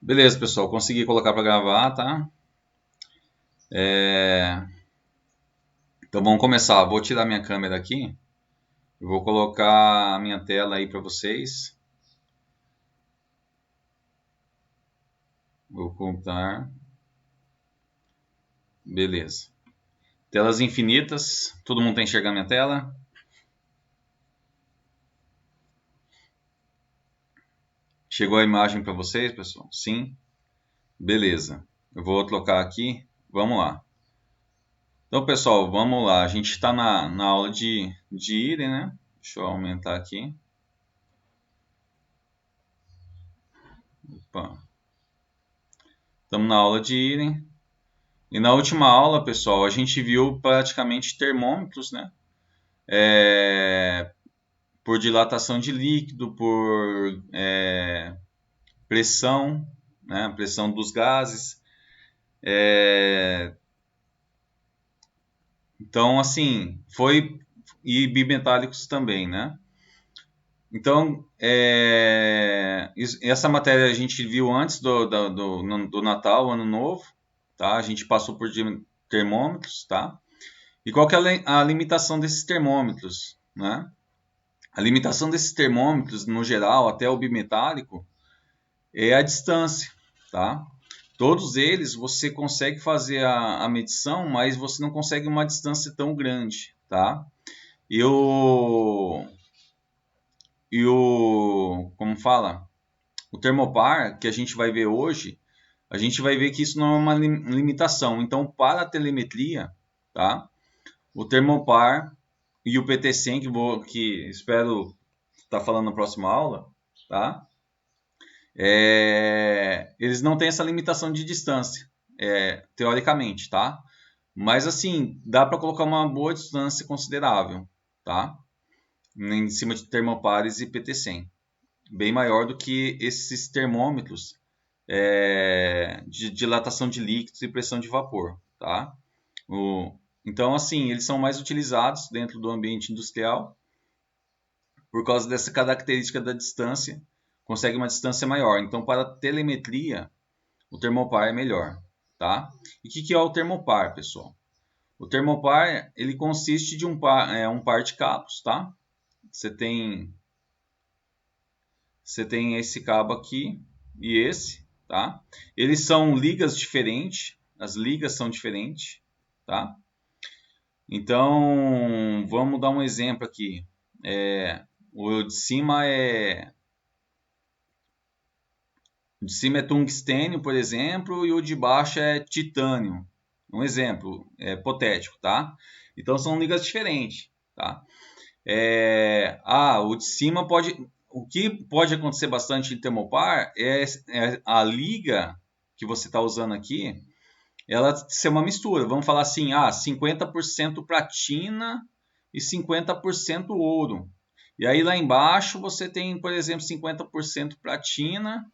Beleza, pessoal, consegui colocar para gravar, tá? É, Então vamos começar. Vou tirar minha câmera aqui. Eu vou colocar a minha tela aí para vocês. Vou comprar. Beleza. Telas infinitas. Todo mundo tá enxergando minha tela? Chegou a imagem para vocês, pessoal? Sim? Beleza. Eu vou trocar aqui. Vamos lá. Então, pessoal, vamos lá. A gente está na aula de IRE, né? Deixa eu aumentar aqui. Opa. Estamos na aula de IRE. E na última aula, pessoal, a gente viu praticamente termômetros, né? Por dilatação de líquido, por pressão, né? Pressão dos gases. Então, assim, foi e bimetálicos também, né? Então, essa matéria a gente viu antes do Natal, Ano Novo, tá? A gente passou por termômetros, tá? E qual que é a limitação desses termômetros, né? A limitação desses termômetros, no geral, até o bimetálico, é a distância, tá? Todos eles você consegue fazer a medição, mas você não consegue uma distância tão grande, tá? E como fala? O termopar que a gente vai ver hoje, a gente vai ver que isso não é uma limitação. Então, para a telemetria, tá? O termopar e o PT100, que espero estar falando na próxima aula, tá? Eles não têm essa limitação de distância, teoricamente, tá? Mas assim, dá para colocar uma boa distância considerável, tá? Em cima de termopares e PT100, bem maior do que esses termômetros de dilatação de líquidos e pressão de vapor, tá? Então, assim, eles são mais utilizados dentro do ambiente industrial por causa dessa característica da distância, consegue uma distância maior. Então, para telemetria, o termopar é melhor, tá? E o que é o termopar, pessoal? O termopar, ele consiste de um par de cabos, tá? Você tem esse cabo aqui e esse, tá? Eles são ligas diferentes, as ligas são diferentes, tá? Então, vamos dar um exemplo aqui. O de cima é tungstênio, por exemplo, e o de baixo é titânio. Um exemplo hipotético, tá? Então são ligas diferentes, tá? O de cima pode. O que pode acontecer bastante em termopar é a liga que você está usando aqui, ela ser uma mistura. Vamos falar assim, 50% platina e 50% ouro. E aí lá embaixo você tem, por exemplo, 50% platina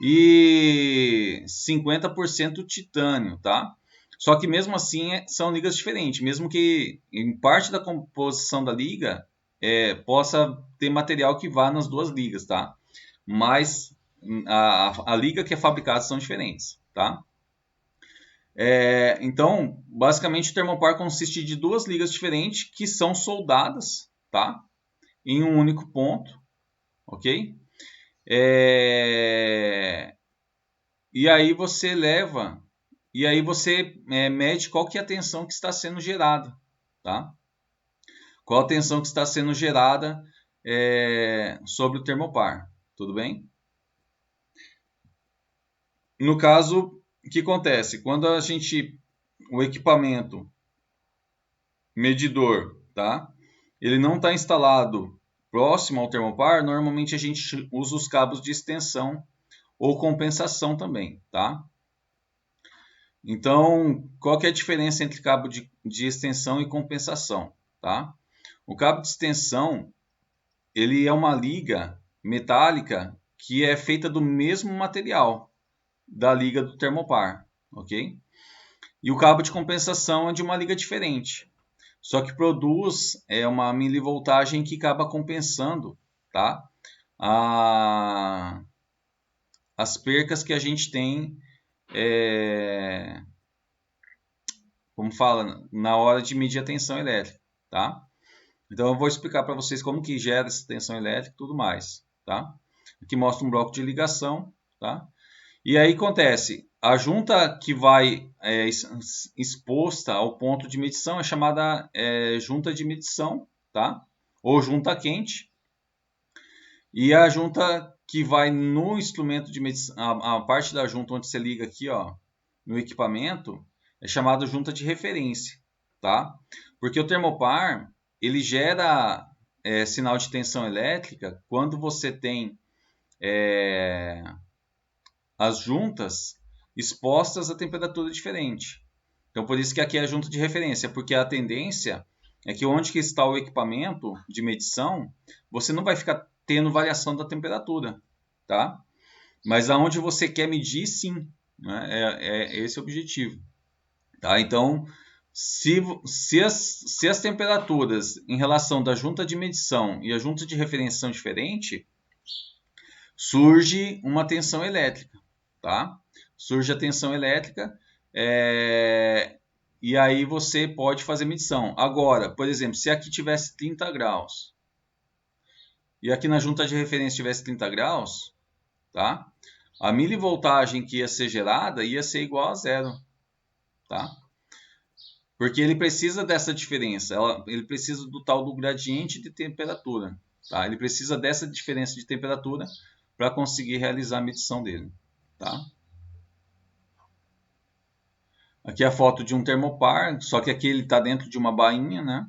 e 50% titânio, tá? Só que mesmo assim são ligas diferentes, mesmo que em parte da composição da liga possa ter material que vá nas duas ligas, tá? Mas a liga que é fabricada são diferentes, tá? Então, basicamente o termopar consiste de duas ligas diferentes que são soldadas, tá? Em um único ponto, ok? É, E aí você leva, e aí você mede qual que é a tensão que está sendo gerada, tá? Qual a tensão que está sendo gerada sobre o termopar, tudo bem? No caso, o que acontece? Quando o equipamento medidor, tá? Ele não está instalado próximo ao termopar, normalmente a gente usa os cabos de extensão ou compensação também, tá? Então, qual que é a diferença entre cabo de extensão e compensação, tá? O cabo de extensão, ele é uma liga metálica que é feita do mesmo material da liga do termopar, ok? E o cabo de compensação é de uma liga diferente, só que produz uma milivoltagem que acaba compensando, tá? A, as percas que a gente tem, como fala, na hora de medir a tensão elétrica, tá? Então eu vou explicar para vocês como que gera essa tensão elétrica e tudo mais, tá? Aqui mostra um bloco de ligação, tá? E aí acontece, a junta que vai exposta ao ponto de medição é chamada junta de medição, tá? Ou junta quente. E a junta que vai no instrumento de medição, a parte da junta onde você liga aqui, ó, no equipamento, é chamada junta de referência, tá? Porque o termopar, ele gera sinal de tensão elétrica quando você tem as juntas expostas a temperatura diferente. Então, por isso que aqui é a junta de referência, porque a tendência é que onde que está o equipamento de medição, você não vai ficar tendo variação da temperatura, tá? Mas aonde você quer medir, sim, né? É esse o objetivo, tá? Então, se as temperaturas em relação da junta de medição e a junta de referência são diferentes, surge uma tensão elétrica, tá? Surge a tensão elétrica e aí você pode fazer medição. Agora, por exemplo, se aqui tivesse 30 graus e aqui na junta de referência tivesse 30 graus, tá? A milivoltagem que ia ser gerada ia ser igual a zero, tá? Porque ele precisa dessa diferença, ele precisa do tal do gradiente de temperatura, tá? Ele precisa dessa diferença de temperatura para conseguir realizar a medição dele, tá? Aqui é a foto de um termopar, só que aqui ele está dentro de uma bainha, né?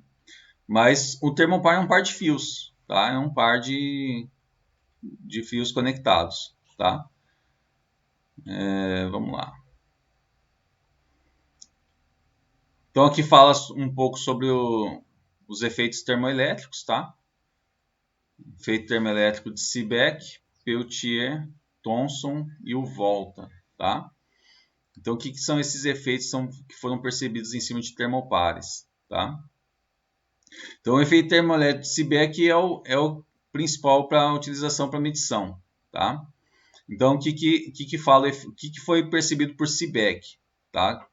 Mas o termopar é um par de fios, tá? É um par de fios conectados, tá? Vamos lá. Então aqui fala um pouco sobre os efeitos termoelétricos, tá? Efeito termoelétrico de Seebeck, Peltier, Thomson e o Volta, tá? Então, o que são esses efeitos que foram percebidos em cima de termopares, tá? Então, o efeito termoelétrico de Seebeck é o principal para a utilização para medição, tá? Então, o que foi percebido por Seebeck, tá?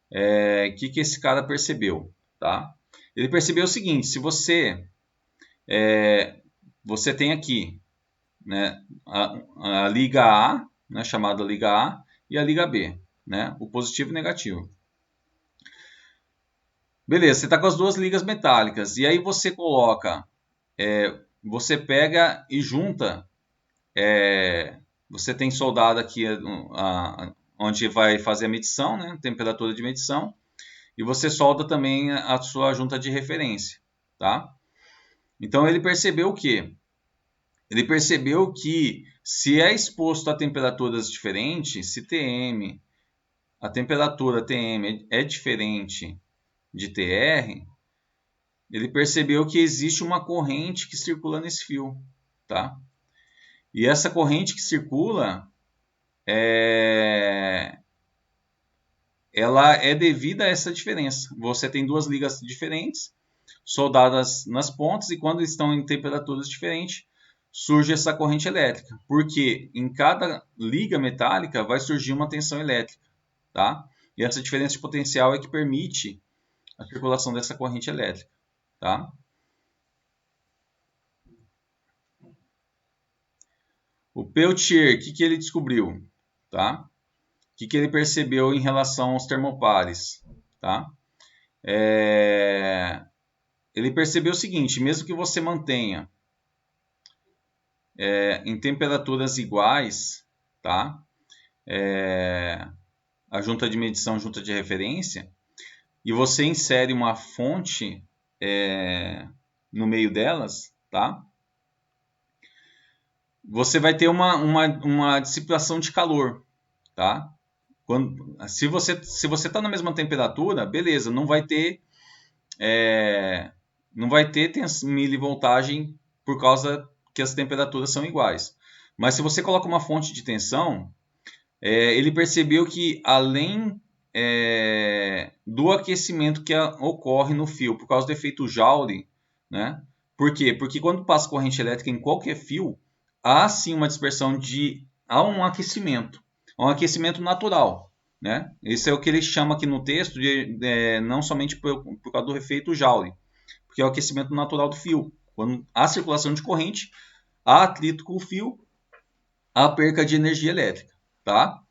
O que esse cara percebeu, tá? Ele percebeu o seguinte: se você tem aqui, né, a liga A, né, chamada liga A, e a liga B, né, o positivo e o negativo. Beleza, você está com as duas ligas metálicas, e aí você coloca, você pega e junta, você tem soldado aqui onde vai fazer a medição, né, temperatura de medição, e você solda também a sua junta de referência, tá? Então ele percebeu o quê? Ele percebeu que se é exposto a temperaturas diferentes, se a temperatura TM é diferente de TR, ele percebeu que existe uma corrente que circula nesse fio, tá? E essa corrente que circula, ela é devida a essa diferença. Você tem duas ligas diferentes, soldadas nas pontas, e quando estão em temperaturas diferentes, surge essa corrente elétrica, porque em cada liga metálica vai surgir uma tensão elétrica, tá? E essa diferença de potencial é que permite a circulação dessa corrente elétrica, tá? O Peltier, o que ele descobriu, tá? O que ele percebeu em relação aos termopares, tá? Ele percebeu o seguinte: mesmo que você mantenha em temperaturas iguais, tá? A junta de medição, junta de referência, e você insere uma fonte no meio delas, tá? Você vai ter uma dissipação de calor, tá? Se você está na mesma temperatura, beleza, não vai ter milivoltagem por causa que as temperaturas são iguais. Mas se você coloca uma fonte de tensão, ele percebeu que além do aquecimento que ocorre no fio por causa do efeito Joule, né? Por quê? Porque quando passa corrente elétrica em qualquer fio, há sim uma dispersão de há um aquecimento natural, né? Esse é o que ele chama aqui no texto de não somente por causa do efeito Joule, porque é o aquecimento natural do fio. Quando há circulação de corrente, há atrito com o fio, há perca de energia elétrica, tá?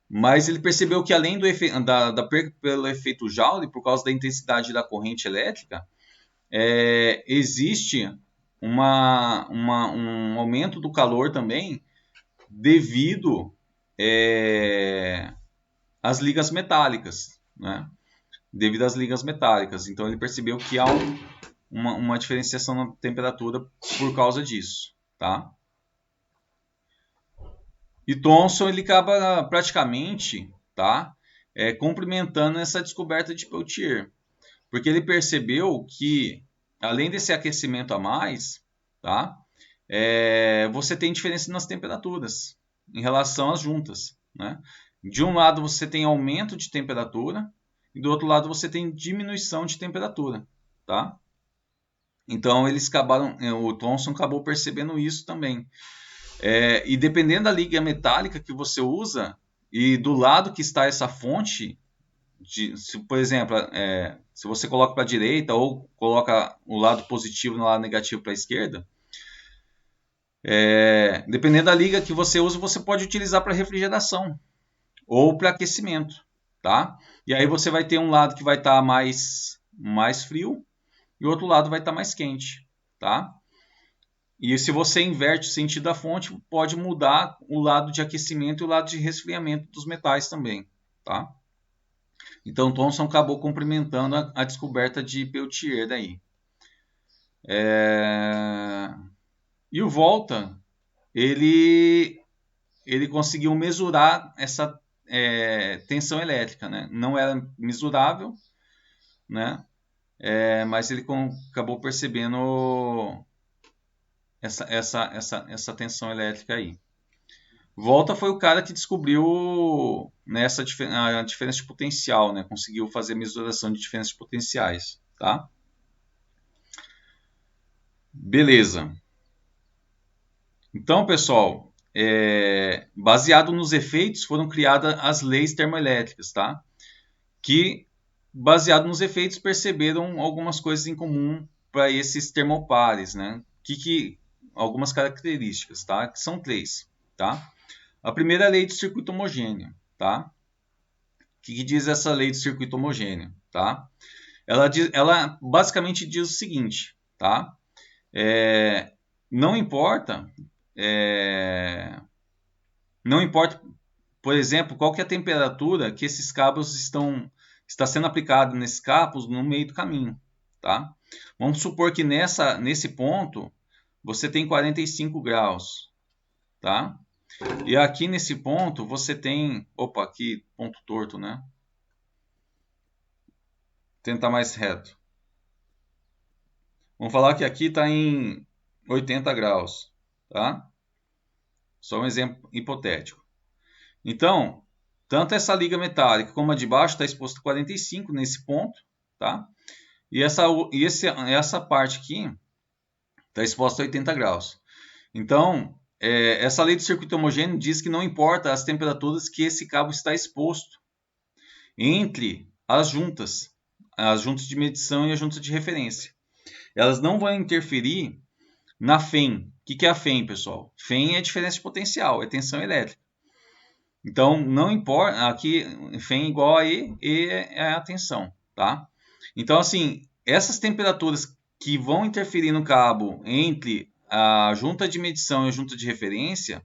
Mas ele percebeu que além da perca pelo efeito Joule, por causa da intensidade da corrente elétrica, existe um aumento do calor também devido às ligas metálicas, né? Devido às ligas metálicas. Então ele percebeu que há uma diferenciação na temperatura por causa disso, tá? E Thomson ele acaba praticamente, tá, complementando essa descoberta de Peltier, porque ele percebeu que além desse aquecimento a mais, tá, você tem diferença nas temperaturas em relação às juntas, né? De um lado você tem aumento de temperatura e do outro lado você tem diminuição de temperatura, tá? Então eles acabaram, o Thomson acabou percebendo isso também. E dependendo da liga metálica que você usa e do lado que está essa fonte, por exemplo, se você coloca para a direita ou coloca o lado positivo no lado negativo para a esquerda, dependendo da liga que você usa, você pode utilizar para refrigeração ou para aquecimento, tá? E aí você vai ter um lado que vai estar mais frio e o outro lado vai estar mais quente, tá? E se você inverte o sentido da fonte, pode mudar o lado de aquecimento e o lado de resfriamento dos metais também, tá? Então Thomson acabou complementando a descoberta de Peltier daí. E o Volta, ele conseguiu mesurar essa tensão elétrica, né? Não era mesurável, né? Mas ele acabou percebendo essa tensão elétrica aí. Volta foi o cara que descobriu a diferença de potencial, né? Conseguiu fazer mesuração de diferenças de potenciais, tá? Beleza. Então, pessoal, baseado nos efeitos, foram criadas as leis termoelétricas, tá? Que, baseado nos efeitos, perceberam algumas coisas em comum para esses termopares, né? Algumas características, tá? Que são 3, tá? A primeira é a lei do circuito homogêneo, tá? O que diz essa lei do circuito homogêneo, tá? Ela basicamente diz o seguinte, tá? Não importa, por exemplo, qual que é a temperatura que esses cabos está sendo aplicado nesses cabos no meio do caminho, tá? Vamos supor que nesse ponto você tem 45 graus, tá? E aqui nesse ponto você tem, aqui ponto torto, né? Tentar mais reto. Vamos falar que aqui está em 80 graus, tá? Só um exemplo hipotético. Então, tanto essa liga metálica como a de baixo está exposta a 45 nesse ponto, tá? E essa parte aqui está exposta a 80 graus. Então, essa lei do circuito homogêneo diz que não importa as temperaturas que esse cabo está exposto entre as juntas de medição e as juntas de referência. Elas não vão interferir na FEM. O que é a FEM, pessoal? FEM é diferença de potencial, é tensão elétrica. Então, não importa, aqui FEM igual a E é a tensão, tá? Então, assim, essas temperaturas que vão interferir no cabo entre a junta de medição e a junta de referência,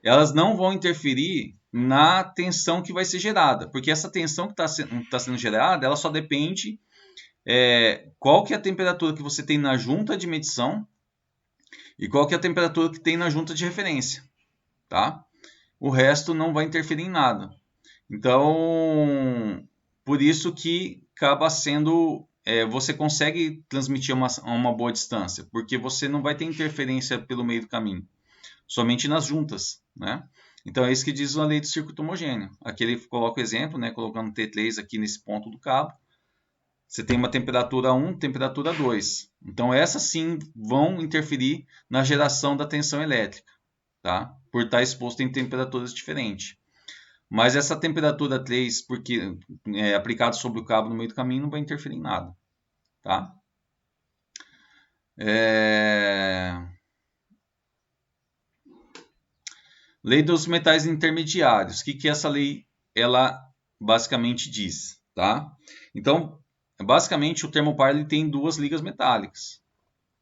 elas não vão interferir na tensão que vai ser gerada, porque essa tensão que está sendo gerada, ela só depende qual que é a temperatura que você tem na junta de medição e qual que é a temperatura que tem na junta de referência, tá? O resto não vai interferir em nada. Então, por isso que acaba sendo, você consegue transmitir uma boa distância, porque você não vai ter interferência pelo meio do caminho, somente nas juntas, né? Então é isso que diz a lei do circuito homogêneo. Aqui ele coloca o exemplo, né, colocando T3 aqui nesse ponto do cabo. Você tem uma temperatura 1, temperatura 2. Então essas sim vão interferir na geração da tensão elétrica, tá? Por estar exposto em temperaturas diferentes. Mas essa temperatura 3, porque aplicado sobre o cabo no meio do caminho, não vai interferir em nada, tá? Lei dos metais intermediários. O que essa lei ela basicamente diz, tá? Então, basicamente o termopar ele tem duas ligas metálicas,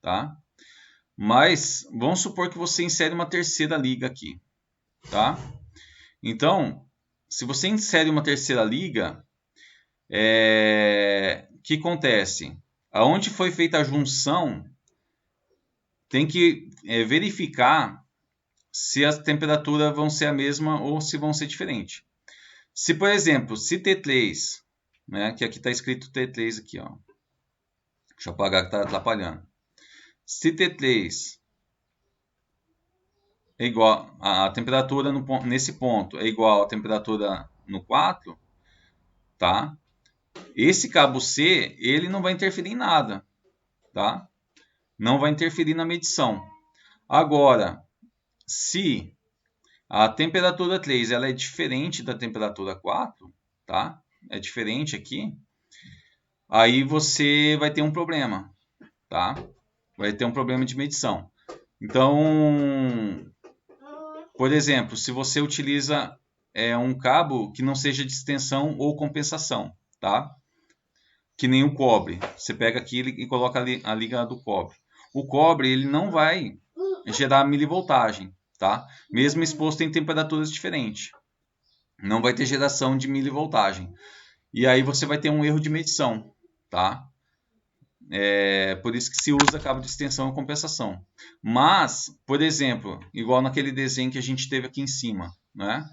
tá? Mas vamos supor que você insere uma terceira liga aqui, tá? Então, se você insere uma terceira liga, o que acontece? Aonde foi feita a junção, tem que verificar se as temperaturas vão ser a mesma ou se vão ser diferentes. Se, por exemplo, se T3, né, que aqui está escrito T3 aqui, ó. Deixa eu apagar que está atrapalhando. Se T3 é igual a temperatura nesse ponto é igual à temperatura no 4, tá? Esse cabo C, ele não vai interferir em nada, tá? Não vai interferir na medição. Agora, se a temperatura 3 ela é diferente da temperatura 4, tá? É diferente aqui. Aí você vai ter um problema, tá? Vai ter um problema de medição. Então, por exemplo, se você utiliza um cabo que não seja de extensão ou compensação, tá? Que nem o cobre. Você pega aqui e coloca a liga do cobre. O cobre ele não vai gerar milivoltagem, tá? Mesmo exposto em temperaturas diferentes. Não vai ter geração de milivoltagem. E aí você vai ter um erro de medição, tá? Por isso que se usa cabo de extensão e compensação. Mas, por exemplo, igual naquele desenho que a gente teve aqui em cima, né?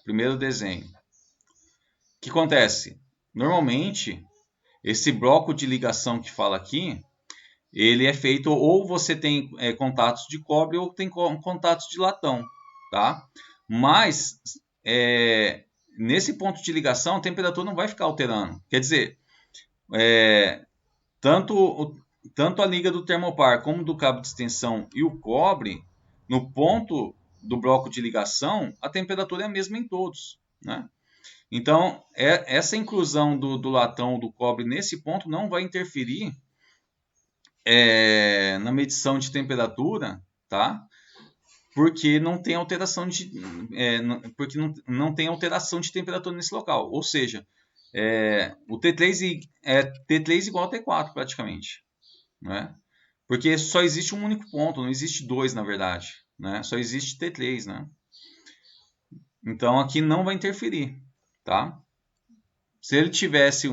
Primeiro desenho. O que acontece? Normalmente, esse bloco de ligação que fala aqui, ele é feito ou você tem contatos de cobre ou tem contatos de latão, tá? Mas nesse ponto de ligação a temperatura não vai ficar alterando. Quer dizer, tanto a liga do termopar como do cabo de extensão e o cobre, no ponto do bloco de ligação, a temperatura é a mesma em todos, né? Então, essa inclusão do latão, do cobre nesse ponto não vai interferir na medição de temperatura, tá? Porque não tem alteração porque não tem alteração de temperatura nesse local. Ou seja, o T3 é T3 igual a T4 praticamente, né? Porque só existe um único ponto, não existe dois na verdade, né? Só existe T3, né? Então aqui não vai interferir, tá? Se ele tivesse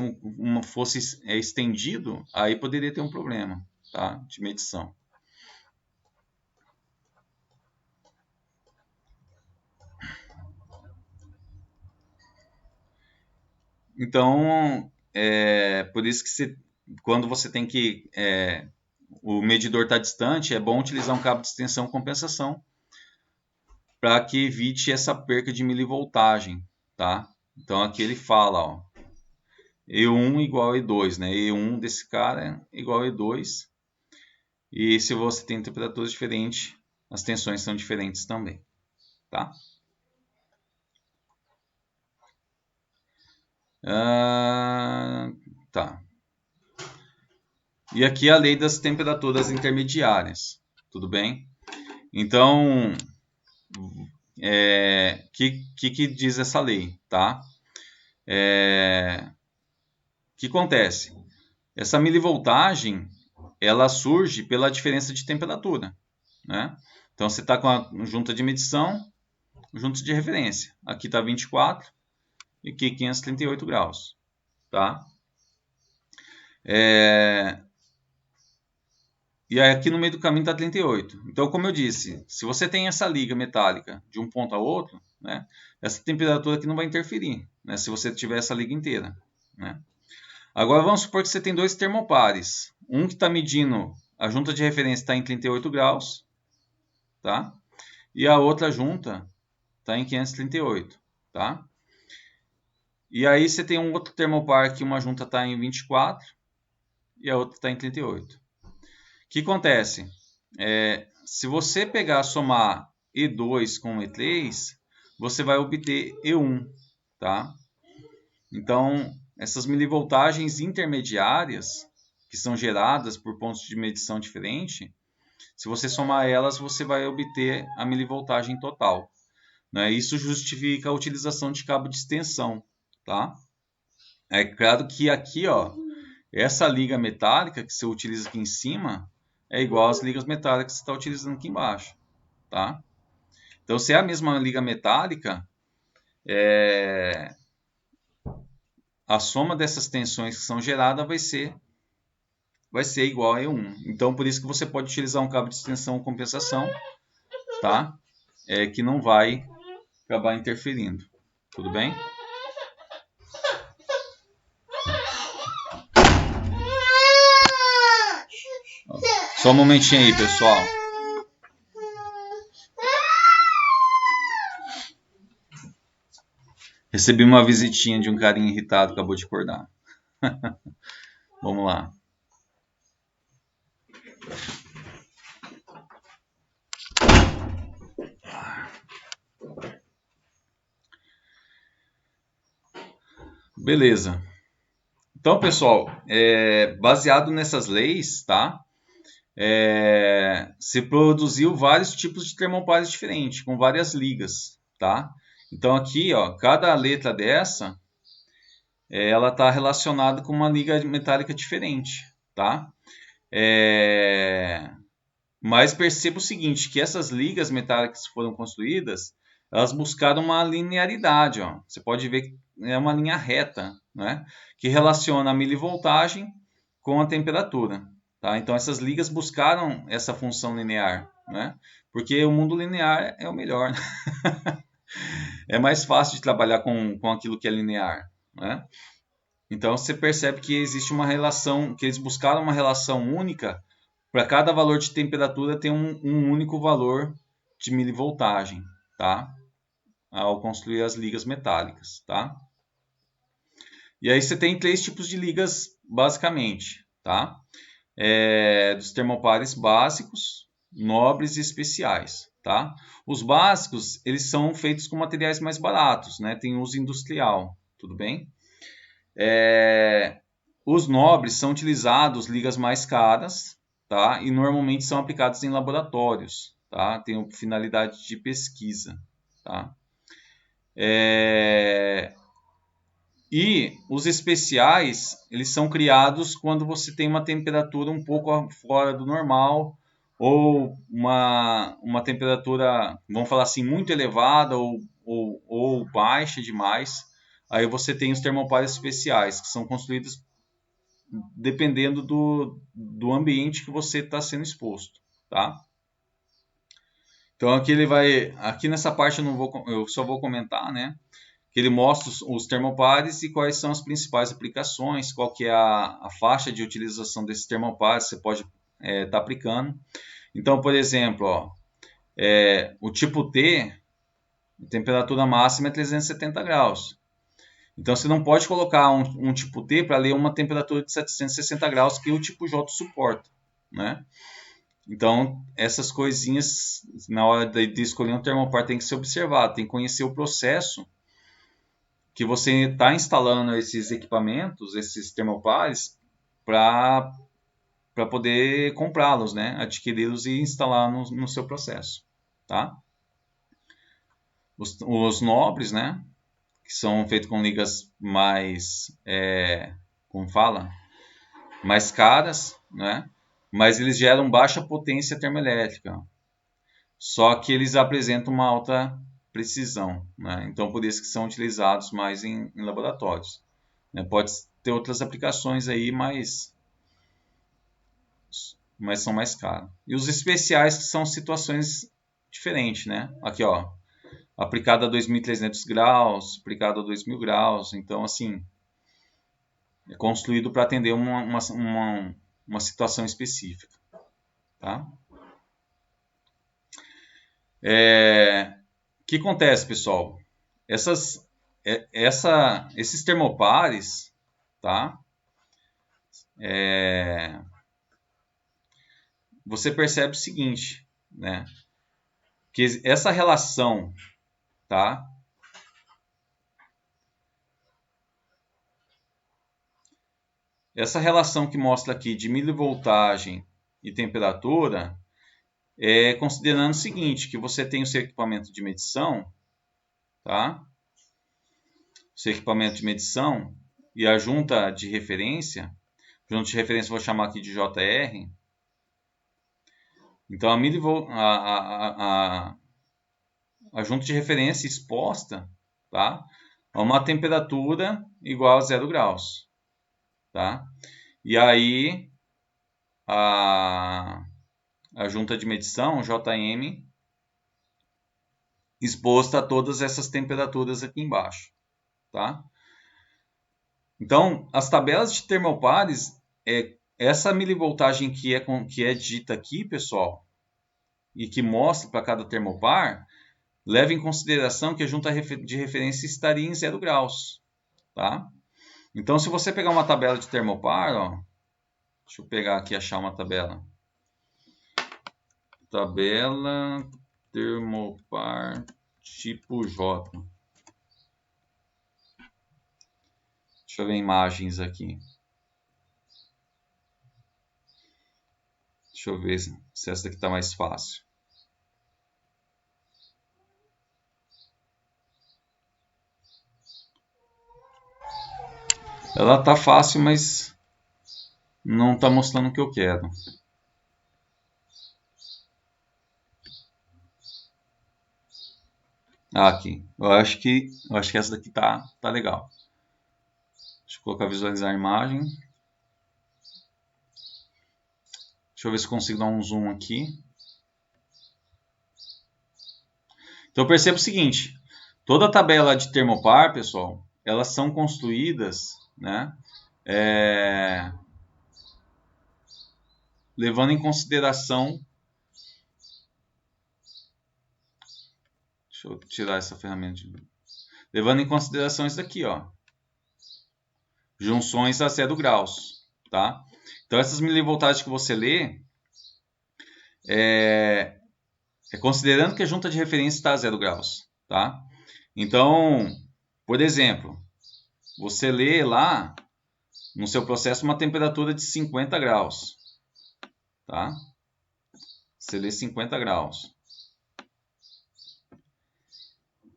fosse estendido, aí poderia ter um problema, tá? De medição. Então, por isso que quando você tem que o medidor está distante, é bom utilizar um cabo de extensão compensação para que evite essa perca de milivoltagem, tá? Então aqui ele fala, ó, E1 igual a E2, né? E1 desse cara é igual a E2. E se você tem temperaturas diferentes, as tensões são diferentes também, tá? Tá. E aqui a lei das temperaturas intermediárias, tudo bem? Então, que diz essa lei, tá? Que acontece? Essa milivoltagem, ela surge pela diferença de temperatura, né? Então, você está com a junta de medição, junta de referência. Aqui está 24 e aqui 538 graus, tá? E aí aqui no meio do caminho está 38. Então, como eu disse, se você tem essa liga metálica de um ponto a outro, né, essa temperatura aqui não vai interferir, né, se você tiver essa liga inteira, né? Agora vamos supor que você tem dois termopares. Um que está medindo, a junta de referência está em 38 graus, tá? E a outra junta está em 538, tá? E aí você tem um outro termopar que uma junta está em 24 e a outra está em 38. O que acontece? Se você pegar, somar E2 com E3, você vai obter E1, tá? Então, essas milivoltagens intermediárias, que são geradas por pontos de medição diferentes, se você somar elas, você vai obter a milivoltagem total, né? Isso justifica a utilização de cabo de extensão, tá? É claro que aqui, ó, essa liga metálica que você utiliza aqui em cima é igual às ligas metálicas que você está utilizando aqui embaixo, tá? Então, se é a mesma liga metálica, a soma dessas tensões que são geradas vai ser igual a E1. Então, por isso que você pode utilizar um cabo de extensão compensação, tá? Que não vai acabar interferindo. Tudo bem? Só um momentinho aí, pessoal. Recebi uma visitinha de um carinha irritado, acabou de acordar. Vamos lá. Beleza. Então, pessoal, baseado nessas leis, tá? Se produziu vários tipos de termopares diferentes, com várias ligas, tá? Então aqui, ó, cada letra dessa, ela está relacionada com uma liga metálica diferente, tá? Mas perceba o seguinte, que essas ligas metálicas que foram construídas, elas buscaram uma linearidade, ó. Você pode ver que é uma linha reta, né? Que relaciona a milivoltagem com a temperatura, tá? Então essas ligas buscaram essa função linear, né? Porque o mundo linear é o melhor, né? É mais fácil de trabalhar com aquilo que é linear, né? Então você percebe que existe uma relação, que eles buscaram uma relação única. Para cada valor de temperatura tem um único valor de milivoltagem, tá? Ao construir as ligas metálicas, tá? E aí você tem 3 tipos de ligas basicamente, tá? Dos termopares básicos, nobres e especiais, tá? Os básicos, eles são feitos com materiais mais baratos, né? Tem uso industrial, tudo bem? Os nobres são utilizados ligas mais caras, tá? E normalmente são aplicados em laboratórios, tá? Tem finalidade de pesquisa, tá? E os especiais, eles são criados quando você tem uma temperatura um pouco fora do normal ou uma temperatura, vamos falar assim, muito elevada ou baixa demais. Aí você tem os termopares especiais, que são construídos dependendo do ambiente que você está sendo exposto, tá? Então aqui ele vai, aqui nessa parte eu só vou comentar, né? Que ele mostra os termopares e quais são as principais aplicações, qual que é a faixa de utilização desses termopares que você pode estar aplicando. Então, por exemplo, ó, o tipo T, a temperatura máxima é 370 graus. Então você não pode colocar um tipo T para ler uma temperatura de 760 graus que o tipo J suporta, né? Então essas coisinhas na hora de escolher um termopar tem que ser observado, tem que conhecer o processo que você está instalando esses equipamentos, esses termopares, para poder comprá-los, né? Adquiri-los e instalar no seu processo, tá? Os nobres, né? Que são feitos com ligas mais, como fala, mais caras, né? Mas eles geram baixa potência termoelétrica. Só que eles apresentam uma alta precisão, né? Então por isso que são utilizados mais em laboratórios, né? Pode ter outras aplicações aí, mas são mais caros. E os especiais que são situações diferentes, né? Aqui, ó, aplicado a 2.300 graus, aplicado a 2.000 graus. Então, assim, é construído para atender uma situação específica, tá? O que acontece, pessoal? Esses termopares, tá? você percebe o seguinte, né? Que essa relação, tá? Essa relação que mostra aqui de milivoltagem e temperatura é considerando o seguinte, que você tem o seu equipamento de medição, tá? O seu equipamento de medição e a junta de referência eu vou chamar aqui de JR. Então, a junta de referência exposta, tá, a uma temperatura igual a 0 graus. Tá? E aí, a junta de medição, JM, exposta a todas essas temperaturas aqui embaixo. Tá? Então, as tabelas de termopares, essa milivoltagem que é dita aqui, pessoal, e que mostra para cada termopar, leva em consideração que a junta de referência estaria em 0 graus. Tá? Então, se você pegar uma tabela de termopar, ó, deixa eu pegar aqui e achar uma tabela. Tabela termopar tipo J. Deixa eu ver imagens aqui. Deixa eu ver se essa daqui está mais fácil. Ela tá fácil, mas não está mostrando o que eu quero. Aqui. Eu acho que essa daqui tá legal. Deixa eu colocar visualizar a imagem. Deixa eu ver se consigo dar um zoom aqui. Então perceba o seguinte, toda a tabela de termopar, pessoal, elas são construídas, né, levando em consideração, deixa eu tirar essa ferramenta, levando em consideração isso daqui, ó, junções a 0 graus, tá? Então essas milivoltagens que você lê, considerando que a junta de referência está a 0 graus, tá? Então, por exemplo, você lê lá no seu processo uma temperatura de 50 graus, tá? Você lê 50 graus.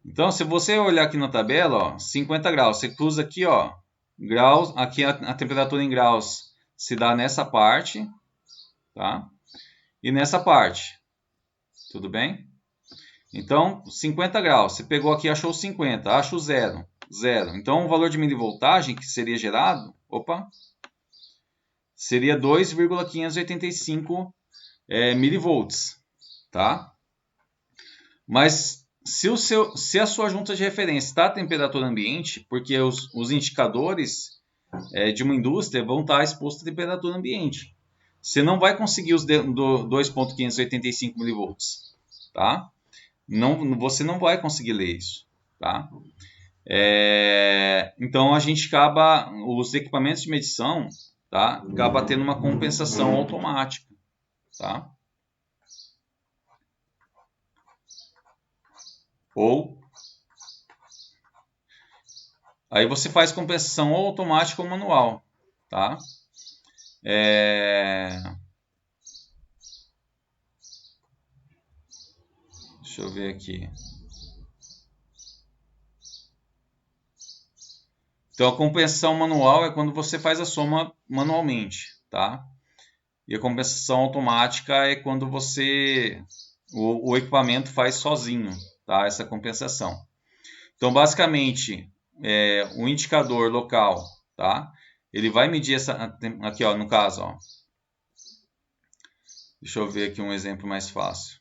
Então, se você olhar aqui na tabela, ó, 50 graus, você cruza aqui, ó, graus, aqui a temperatura em graus se dá nessa parte, tá? E nessa parte, tudo bem? Então, 50 graus, você pegou aqui e achou 50, acha o zero, zero. Então, o valor de milivoltagem que seria gerado, seria 2,585 milivolts, tá? Mas se a sua junta de referência está a temperatura ambiente, porque os indicadores de uma indústria vão estar expostos à temperatura ambiente, você não vai conseguir os 2,585 milivolts, tá? Não, você não vai conseguir ler isso, tá? Então a gente acaba, os equipamentos de medição, tá? Acaba tendo uma compensação automática, tá? Ou aí você faz compensação ou automática ou manual, tá? Deixa eu ver aqui. Então a compensação manual é quando você faz a soma manualmente, tá? E a compensação automática é quando o equipamento faz sozinho, tá? Essa compensação. Então basicamente o indicador local, tá? Ele vai medir aqui, ó, no caso, ó. Deixa eu ver aqui um exemplo mais fácil.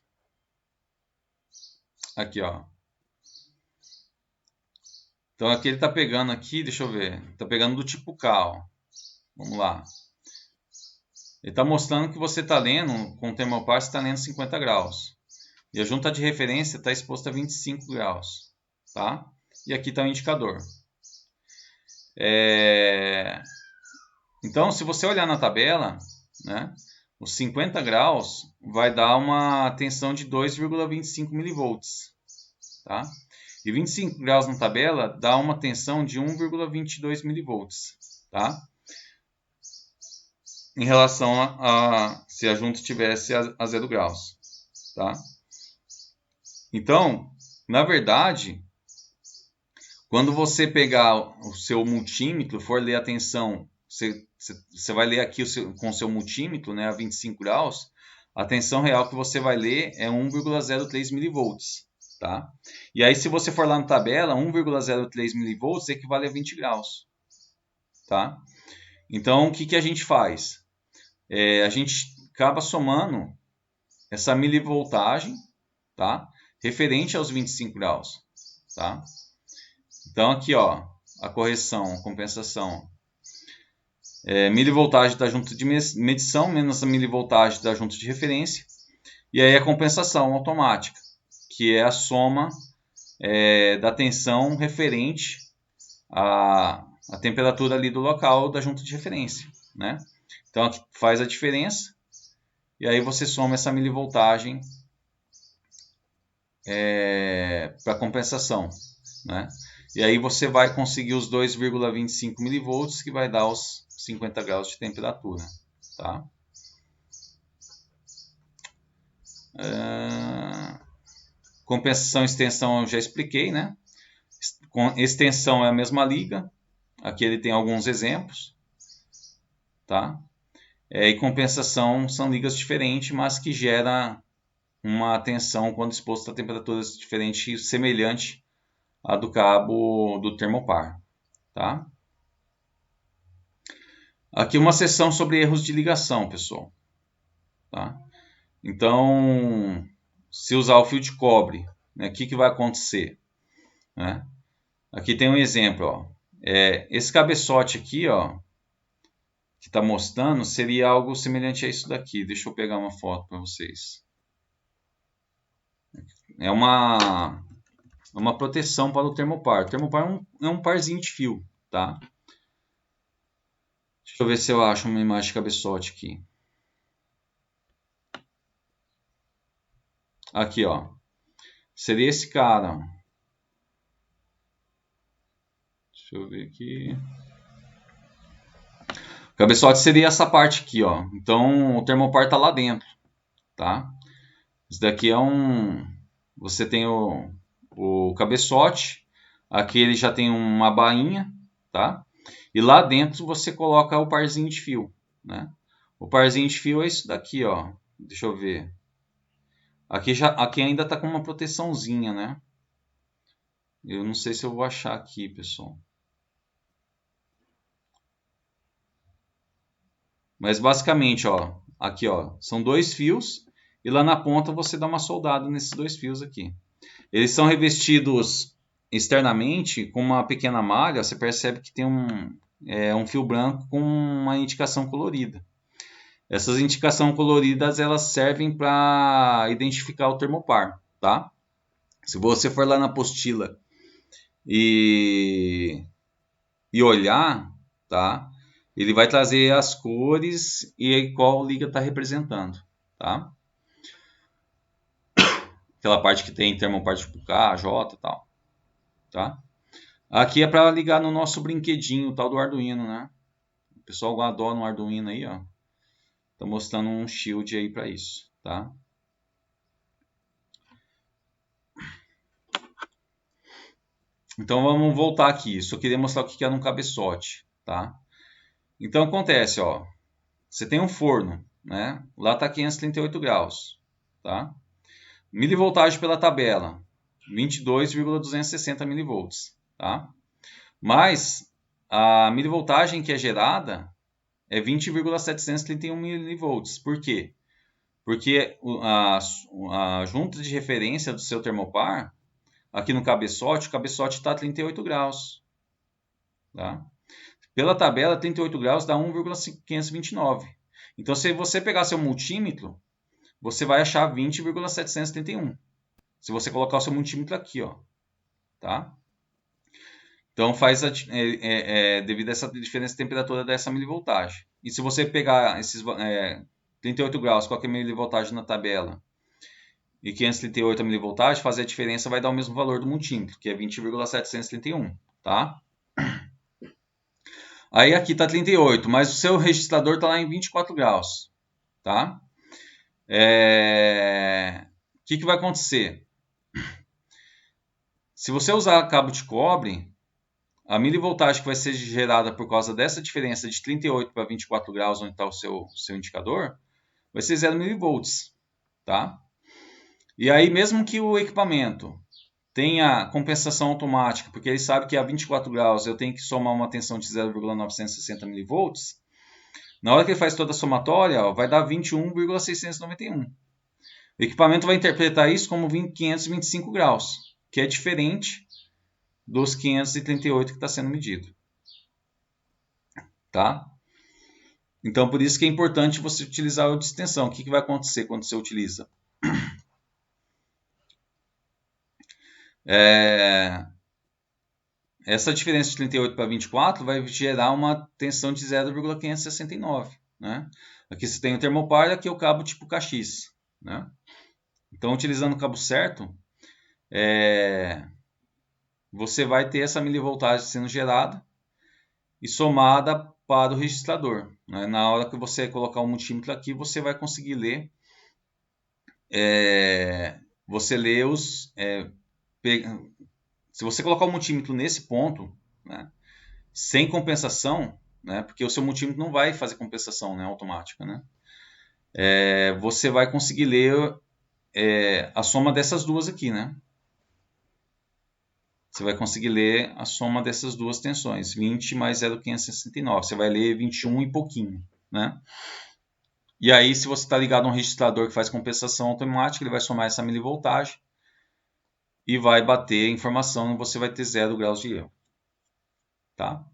Aqui, ó. Então aqui ele está pegando aqui, deixa eu ver, está pegando do tipo K, ó. Vamos lá. Ele está mostrando que você está lendo, com o termopar, você está lendo 50 graus. E a junta de referência está exposta a 25 graus, tá? E aqui está o indicador. Então, se você olhar na tabela, né, os 50 graus vai dar uma tensão de 2,25 milivolts, tá? E 25 graus na tabela dá uma tensão de 1,22 milivolts, tá? Em relação a se a junta tivesse a 0 graus, tá? Então, na verdade, quando você pegar o seu multímetro, for ler a tensão, você vai ler aqui com o seu multímetro, né, a 25 graus, a tensão real que você vai ler é 1,03 milivolts, tá? E aí, se você for lá na tabela, 1,03 milivolts equivale a 20 graus, tá? Então, o que a gente faz? A gente acaba somando essa milivoltagem, tá? Referente aos 25 graus, tá? Então, aqui, ó, a correção, a compensação. Milivoltagem da junta de medição menos a milivoltagem da junta de referência. E aí a compensação automática, que é a soma da tensão referente à temperatura ali do local da junta de referência, né? Então, aqui faz a diferença. E aí você soma essa milivoltagem para compensação, né? E aí você vai conseguir os 2,25 milivolts, que vai dar os 50 graus de temperatura, tá? Compensação e extensão eu já expliquei, né? Com extensão é a mesma liga. Aqui ele tem alguns exemplos, tá? E compensação são ligas diferentes, mas que gera uma tensão quando exposto a temperaturas diferentes, semelhante à do cabo do termopar, tá? Aqui uma seção sobre erros de ligação, pessoal, tá? Então, se usar o fio de cobre, né, o que vai acontecer? Né? Aqui tem um exemplo, ó. Esse cabeçote aqui, ó, que está mostrando, seria algo semelhante a isso daqui. Deixa eu pegar uma foto para vocês. É uma proteção para o termopar. O termopar é um parzinho de fio, tá? Deixa eu ver se eu acho uma imagem de cabeçote aqui. Aqui, ó. Seria esse cara. Deixa eu ver aqui. O cabeçote seria essa parte aqui, ó. Então, o termopar está lá dentro, tá? Isso daqui é você tem o cabeçote. Aqui ele já tem uma bainha, tá? E lá dentro você coloca o parzinho de fio, né? O parzinho de fio é isso daqui, ó. Deixa eu ver. Aqui ainda tá com uma proteçãozinha, né? Eu não sei se eu vou achar aqui, pessoal. Mas basicamente, ó, aqui, ó, são 2 fios e lá na ponta você dá uma soldada nesses 2 fios aqui. Eles são revestidos externamente com uma pequena malha. Você percebe que tem um fio branco com uma indicação colorida. Essas indicações coloridas elas servem para identificar o termopar, tá? Se você for lá na apostila e olhar, tá? Ele vai trazer as cores e qual liga está representando, tá? Aquela parte que tem termopar tipo K, J e tal, tá? Aqui é para ligar no nosso brinquedinho, o tal do Arduino, né? O pessoal adora no Arduino aí, ó. Tô mostrando um shield aí para isso, tá? Então vamos voltar aqui. Só queria mostrar o que era um cabeçote, tá? Então acontece, ó. Você tem um forno, né? Lá tá 538 graus, tá? Milivoltagem pela tabela, 22,260 milivolts, tá? Mas a milivoltagem que é gerada é 20,731 milivolts. Por quê? Porque a junta de referência do seu termopar, aqui no cabeçote, o cabeçote está a 38 graus. Tá? Pela tabela, 38 graus dá 1,529. Então, se você pegar seu multímetro, você vai achar 20,731. Se você colocar o seu multímetro aqui, ó. Tá? Então faz devido a essa diferença de temperatura dessa milivoltagem. E se você pegar esses 38 graus, qualquer milivoltagem na tabela, e 538 milivoltagem, fazer a diferença vai dar o mesmo valor do multímetro, que é 20,731, tá? Aí aqui está 38, mas o seu registrador está lá em 24 graus, tá? O que vai acontecer? Se você usar cabo de cobre, a milivoltagem que vai ser gerada por causa dessa diferença de 38 para 24 graus, onde está o seu indicador, vai ser 0 milivolts, tá? E aí, mesmo que o equipamento tenha compensação automática, porque ele sabe que a 24 graus eu tenho que somar uma tensão de 0,960 milivolts, na hora que ele faz toda a somatória, ó, vai dar 21,691. O equipamento vai interpretar isso como 525 graus, que é diferente dos 538 que está sendo medido. Tá? Então, por isso que é importante você utilizar o de extensão. O que vai acontecer quando você utiliza? Essa diferença de 38 para 24 vai gerar uma tensão de 0,569. Né? Aqui você tem o termopar e aqui é o cabo tipo KX. Né? Então, utilizando o cabo certo, você vai ter essa milivoltagem sendo gerada e somada para o registrador. Né? Na hora que você colocar o multímetro aqui, você vai conseguir ler. Você lê os... se você colocar o multímetro nesse ponto, né, sem compensação, né, porque o seu multímetro não vai fazer compensação, né, automática, né, você vai conseguir ler a soma dessas duas aqui, né? Você vai conseguir ler a soma dessas duas tensões, 20 mais 0,569. Você vai ler 21 e pouquinho, né? E aí, se você está ligado a um registrador que faz compensação automática, ele vai somar essa milivoltagem e vai bater a informação e você vai ter 0 graus de erro. Tá?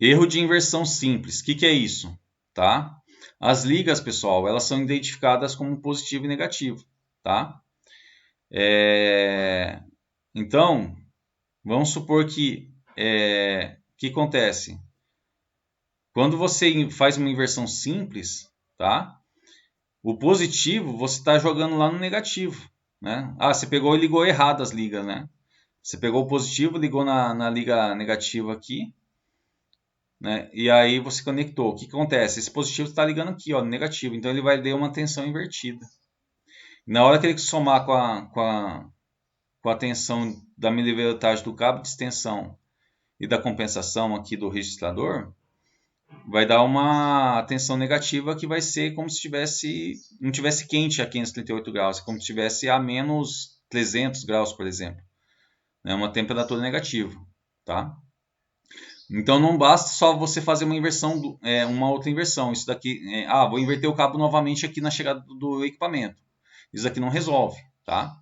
Erro de inversão simples. O que é isso? Tá? As ligas, pessoal, elas são identificadas como positivo e negativo. Tá? Então, vamos supor que o que acontece? Quando você faz uma inversão simples, tá? O positivo você está jogando lá no negativo. Né? Ah, você pegou e ligou errado as ligas, né? Você pegou o positivo, ligou na liga negativa aqui, né? E aí você conectou. O que acontece? Esse positivo está ligando aqui, ó, no negativo. Então ele vai ler uma tensão invertida. Na hora que ele somar com a tensão da milivoltagem do cabo de extensão e da compensação aqui do registrador, vai dar uma tensão negativa que vai ser como se não tivesse quente a 538 graus, como se estivesse a menos 300 graus, por exemplo. É uma temperatura negativa, tá? Então não basta só você fazer uma inversão, uma outra inversão. Isso daqui, vou inverter o cabo novamente aqui na chegada do equipamento. Isso aqui não resolve, tá?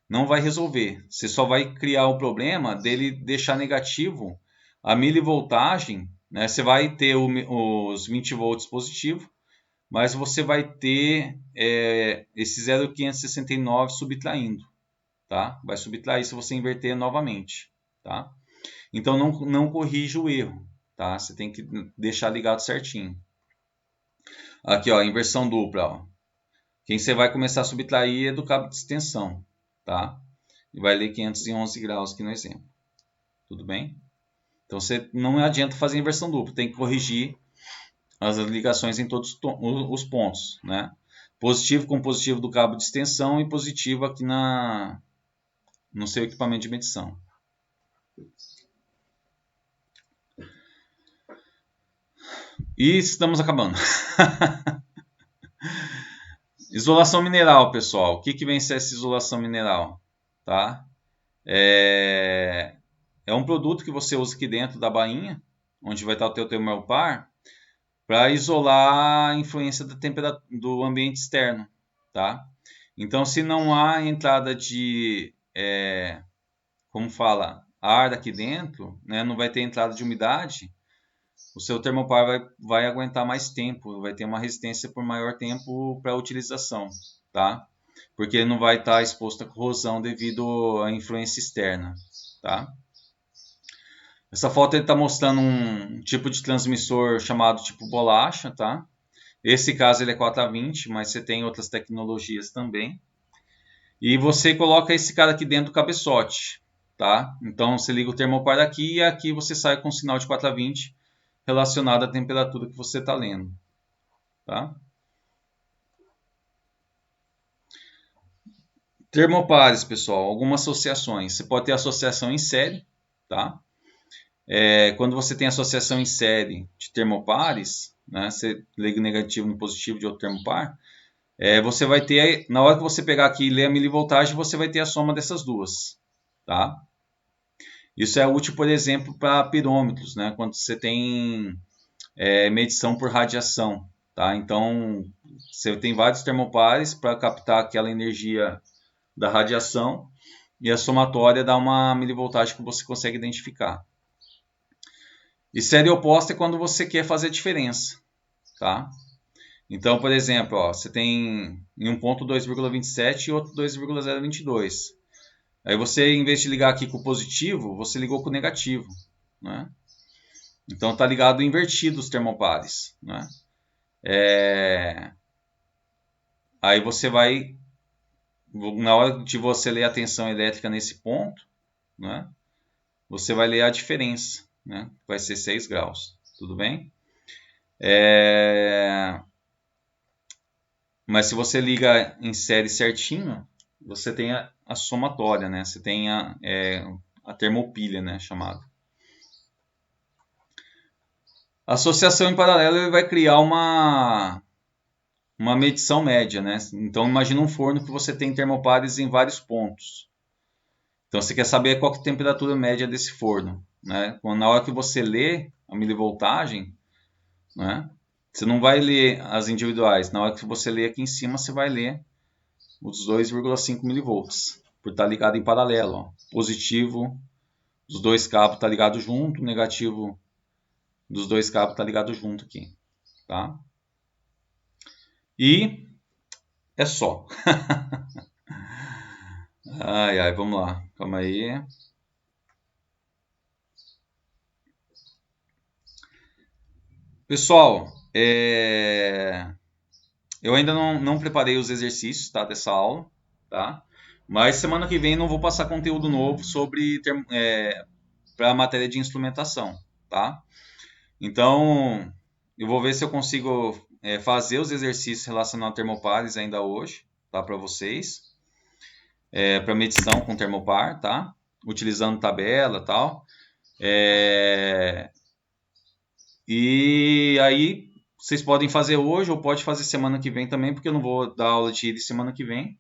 Não vai resolver. Você só vai criar o problema dele deixar negativo a milivoltagem, né? Você vai ter os 20 volts positivo, mas você vai ter esse 0,569 subtraindo, tá? Vai subtrair se você inverter novamente, tá? Então não corrija o erro, tá? Você tem que deixar ligado certinho. Aqui, ó, inversão dupla, ó. Quem você vai começar a subtrair é do cabo de extensão, tá? E vai ler 511 graus aqui no exemplo. Tudo bem? Então você não adianta fazer inversão dupla, tem que corrigir as ligações em todos os pontos, né? Positivo com positivo do cabo de extensão e positivo aqui no seu equipamento de medição. E estamos acabando. Isolação mineral, pessoal. O que vem ser essa isolação mineral? Tá? É um produto que você usa aqui dentro da bainha, onde vai estar o teu termopar, para isolar a influência da temperatura do ambiente externo. Tá? Então, se não há entrada de, como fala, ar aqui dentro, né, não vai ter entrada de umidade, o seu termopar vai aguentar mais tempo, vai ter uma resistência por maior tempo para a utilização, tá? porque ele não vai estar exposto à corrosão devido à influência externa, tá? Essa foto ele está mostrando um tipo de transmissor chamado tipo bolacha, tá? Esse caso ele é 4A20, mas você tem outras tecnologias também. E você coloca esse cara aqui dentro do cabeçote, tá? Então você liga o termopar daqui e aqui você sai com um sinal de 4A20 relacionado à temperatura que você está lendo, tá? Termopares, pessoal, algumas associações. Você pode ter associação em série, tá? Quando você tem associação em série de termopares, né? Você liga o negativo no positivo de outro termopar, você vai ter, na hora que você pegar aqui e ler a milivoltagem, você vai ter a soma dessas duas, tá? Isso é útil, por exemplo, para pirômetros, né? Quando você tem medição por radiação, tá? Então, você tem vários termopares para captar aquela energia da radiação e a somatória dá uma milivoltagem que você consegue identificar. E série oposta é quando você quer fazer a diferença, tá? Então, por exemplo, ó, você tem em um ponto 2,27 e outro 2,022. Aí você, em vez de ligar aqui com o positivo, você ligou com o negativo, né? Então tá ligado invertido os termopares, né? Aí você vai, na hora de você ler a tensão elétrica nesse ponto, né? Você vai ler a diferença, né? Vai ser 6 graus, tudo bem? Mas se você liga em série certinho, você tem a somatória, né? Você tem a termopilha, né? Chamada. A associação em paralelo ele vai criar uma medição média, né? Então imagina um forno que você tem termopares em vários pontos. Então você quer saber qual que é a temperatura média desse forno, né? Na hora que você lê a milivoltagem, né? Você não vai ler as individuais. Na hora que você lê aqui em cima, você vai ler os 2,5 milivolts, por estar ligado em paralelo. Ó. Positivo dos dois cabos está ligado junto, negativo dos dois cabos está ligado junto aqui, tá? E é só. Ai, ai, vamos lá. Calma aí. Pessoal, eu ainda não preparei os exercícios, tá, dessa aula, tá? Mas semana que vem não vou passar conteúdo novo sobre para a matéria de instrumentação, tá? Então, eu vou ver se eu consigo fazer os exercícios relacionados a termopares ainda hoje, tá, para vocês, para medição com termopar, tá? Utilizando tabela, tal. E aí vocês podem fazer hoje ou pode fazer semana que vem também, porque eu não vou dar aula de IRI semana que vem.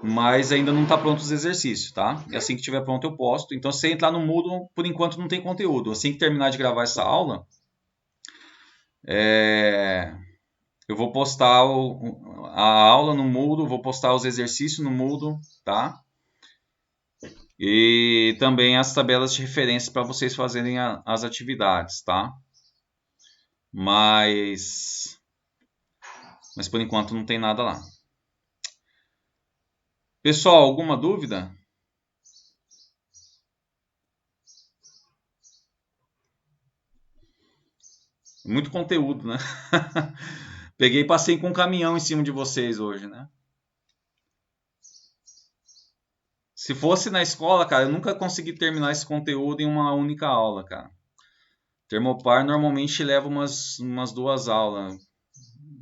Mas ainda não está pronto os exercícios, tá? E assim que estiver pronto eu posto. Então, se você entrar no Moodle, por enquanto não tem conteúdo. Assim que terminar de gravar essa aula, eu vou postar a aula no Moodle, vou postar os exercícios no Moodle, tá? E também as tabelas de referência para vocês fazerem as atividades, tá? Mas por enquanto não tem nada lá. Pessoal, alguma dúvida? Muito conteúdo, né? Peguei e passei com um caminhão em cima de vocês hoje, né? Se fosse na escola, cara, eu nunca consegui terminar esse conteúdo em uma única aula, cara. Termopar normalmente leva umas 2 aulas.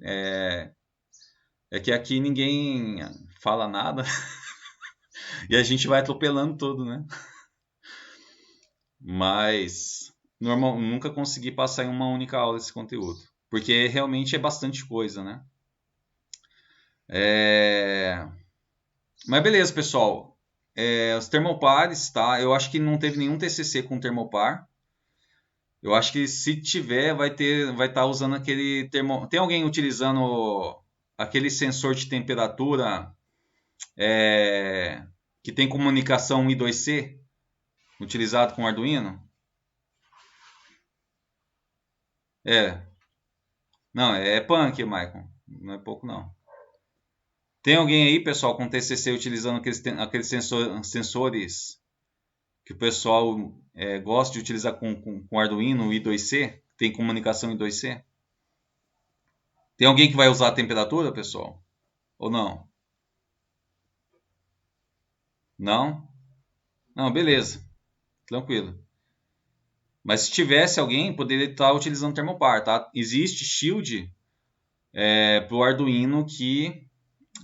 É que aqui ninguém fala nada e a gente vai atropelando tudo, né? Mas nunca consegui passar em uma única aula esse conteúdo. Porque realmente é bastante coisa, né? Mas beleza, pessoal. Os termopares, tá? Eu acho que não teve nenhum TCC com termopar. Eu acho que se tiver, vai estar usando aquele termo. Tem alguém utilizando aquele sensor de temperatura que tem comunicação I2C utilizado com Arduino? É. Não, é punk, Michael. Não é pouco não. Tem alguém aí, pessoal, com TCC utilizando aqueles sensores que o pessoal gosta de utilizar com Arduino I2C? Tem comunicação I2C? Tem alguém que vai usar a temperatura, pessoal? Ou não? Não? Não, beleza. Tranquilo. Mas se tivesse alguém, poderia estar utilizando termopar, tá? Existe shield para o Arduino que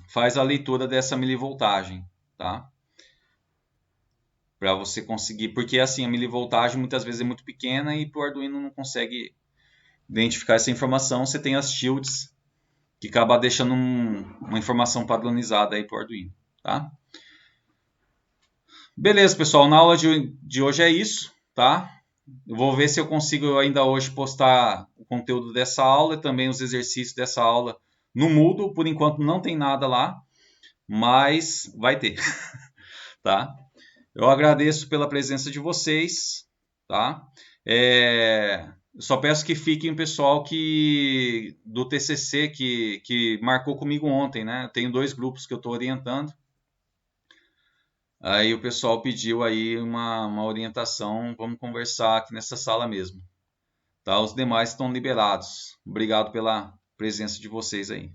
faz a leitura dessa milivoltagem, tá? Para você conseguir, porque assim, a milivoltagem muitas vezes é muito pequena e para o Arduino não consegue identificar essa informação. Você tem as shields que acaba deixando uma informação padronizada aí para o Arduino, tá? Beleza, pessoal, na aula de hoje é isso, tá? Eu vou ver se eu consigo ainda hoje postar o conteúdo dessa aula e também os exercícios dessa aula no Moodle. Por enquanto não tem nada lá, mas vai ter, tá? Eu agradeço pela presença de vocês, tá? Eu só peço que fiquem o pessoal do TCC que marcou comigo ontem, né? Eu tenho 2 grupos que eu estou orientando. Aí o pessoal pediu aí uma orientação, vamos conversar aqui nessa sala mesmo. Tá? Os demais estão liberados. Obrigado pela presença de vocês aí.